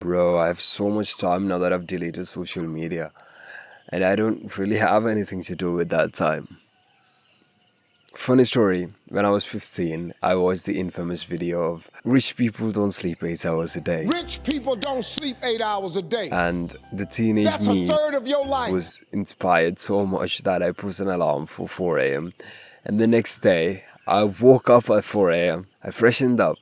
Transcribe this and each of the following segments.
Bro, I have so much time now that I've deleted social media, and I don't really have anything to do with that time. Funny story, when I was 15, I watched the infamous video of rich people don't sleep 8 hours a day. Rich people don't sleep 8 hours a day. And the teenage That's a me third of your life. was inspired so much that I put an alarm for 4 a.m. And the next day, I woke up at 4 a.m. I freshened up,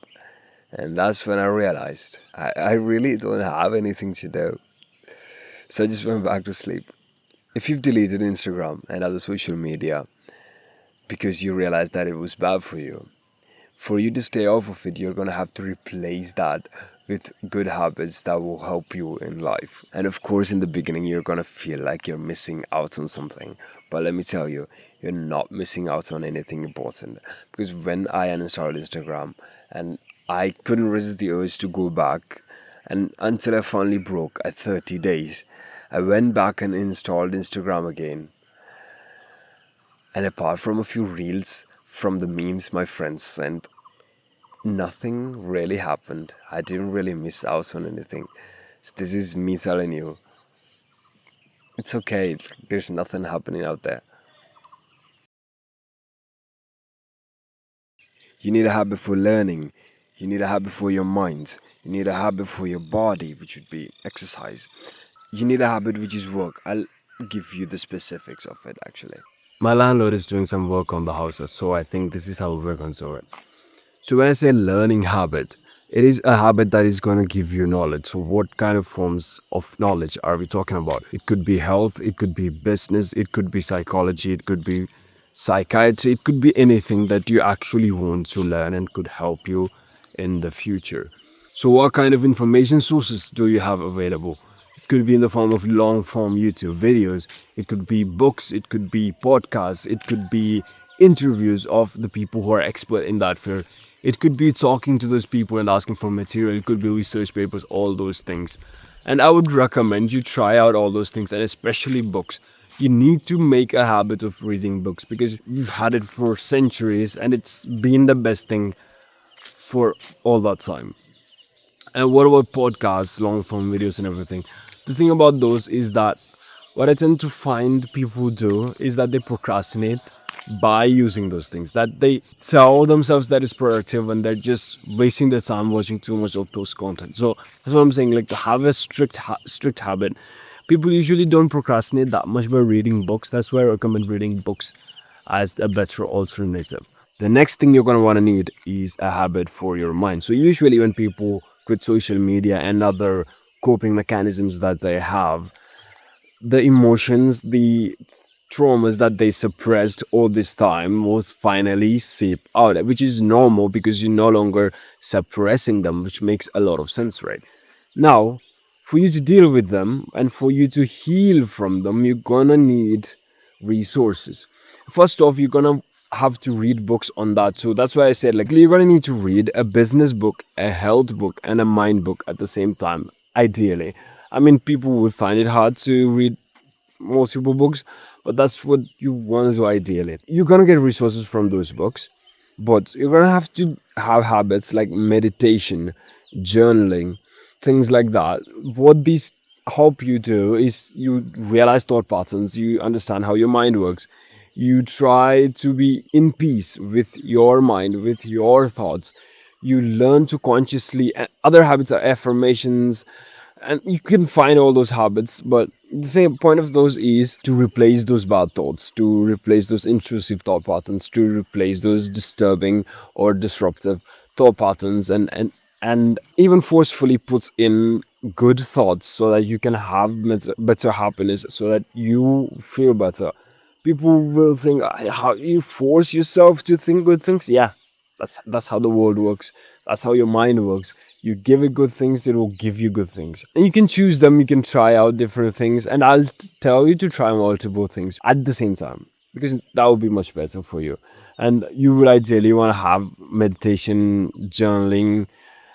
and that's when I realized I really don't have anything to do. So I just went back to sleep. If you've deleted Instagram and other social media because you realized that it was bad for you to stay off of it, you're gonna have to replace that with good habits that will help you in life. And of course, in the beginning, you're gonna feel like you're missing out on something. But let me tell you, you're not missing out on anything important. Because when I uninstalled Instagram and I couldn't resist the urge to go back, and until I finally broke at 30 days, I went back and installed Instagram again. And apart from a few reels from the memes my friends sent, nothing really happened. I didn't really miss out on anything. So this is me telling you, it's okay. There's nothing happening out there. You need a habit for learning. You need a habit for your mind. You need a habit for your body, which would be exercise. You need a habit which is work. I'll give you the specifics of it actually. My landlord is doing some work on the houses, so I think this is how we're going to do it. So when I say learning habit, it is a habit that is going to give you knowledge. So what kind of forms of knowledge are we talking about? It could be health, it could be business, it could be psychology, it could be psychiatry, it could be anything that you actually want to learn and could help you in the future. So what kind of information sources do you have available? It could be in the form of long form YouTube videos, it could be books, it could be podcasts, it could be interviews of the people who are expert in that field. It could be talking to those people and asking for material. It could be research papers, all those things. And I would recommend you try out all those things, and especially books. You need to make a habit of reading books because we've had it for centuries and it's been the best thing for all that time. And what about podcasts, long form videos, and everything? The thing about those is that what I tend to find people do is that they procrastinate by using those things, that they tell themselves that it's productive and they're just wasting their time watching too much of those content. So that's what I'm saying, like to have a strict habit. People usually don't procrastinate that much by reading books. That's why I recommend reading books as a better alternative. The next thing you're going to want to need is a habit for your mind. So usually when people quit social media and other coping mechanisms that they have, the emotions, the traumas that they suppressed all this time will finally seep out, which is normal because you're no longer suppressing them, which makes a lot of sense, right? Now, for you to deal with them and for you to heal from them, you're gonna need resources. First off, you're gonna have to read books on that. So that's why I said, like, you're gonna need to read a business book, a health book, and a mind book at the same time, ideally. I mean, people would find it hard to read multiple books, but that's what you want to do ideally. You're gonna get resources from those books, but you're gonna have to have habits like meditation, journaling, things like that. What these help you do is you realize thought patterns, you understand how your mind works, you try to be in peace with your mind, with your thoughts. You learn to consciously, and other habits are affirmations, and you can find all those habits, but the same point of those is to replace those bad thoughts, to replace those intrusive thought patterns, to replace those disturbing or disruptive thought patterns, and even forcefully put in good thoughts so that you can have better happiness, so that you feel better. People will think, how you force yourself to think good things. Yeah, that's how the world works. That's how your mind works. You give it good things, it will give you good things. And you can choose them, you can try out different things, and I'll tell you to try multiple things at the same time because that will be much better for you. And you will ideally want to have meditation, journaling,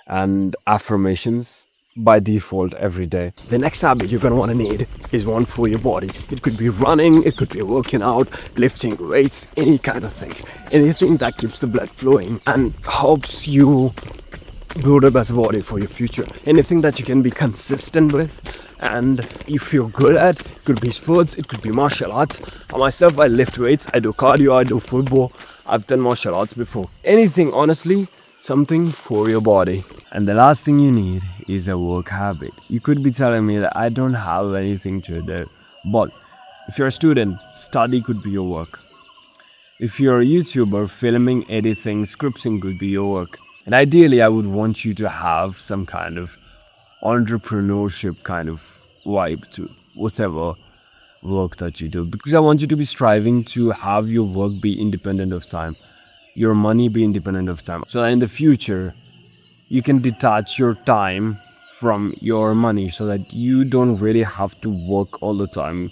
and affirmations by default every day. The next habit you're going to want to need is one for your body. It could be running, it could be working out, lifting weights, any kind of things. Anything that keeps the blood flowing and helps you build up as a body for your future. Anything that you can be consistent with and you feel good at. It could be sports, it could be martial arts. Myself, I lift weights, I do cardio, I do football, I've done martial arts before. Anything, honestly, something for your body. And the last thing you need is a work habit. You could be telling me that I don't have anything to do, but if you're a student, study could be your work. If you're a YouTuber, filming, editing, scripting could be your work. And ideally, I would want you to have some kind of entrepreneurship kind of vibe to whatever work that you do. Because I want you to be striving to have your work be independent of time, your money be independent of time. So that in the future, you can detach your time from your money so that you don't really have to work all the time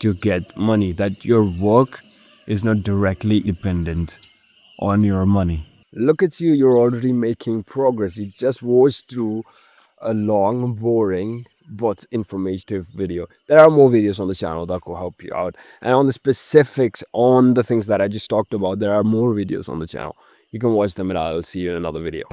to get money. That your work is not directly dependent on your money. Look at you, you're already making progress. You just watched through a long, boring, but informative video. There are more videos on the channel that will help you out. And on the specifics on the things that I just talked about, there are more videos on the channel. You can watch them and I'll see you in another video.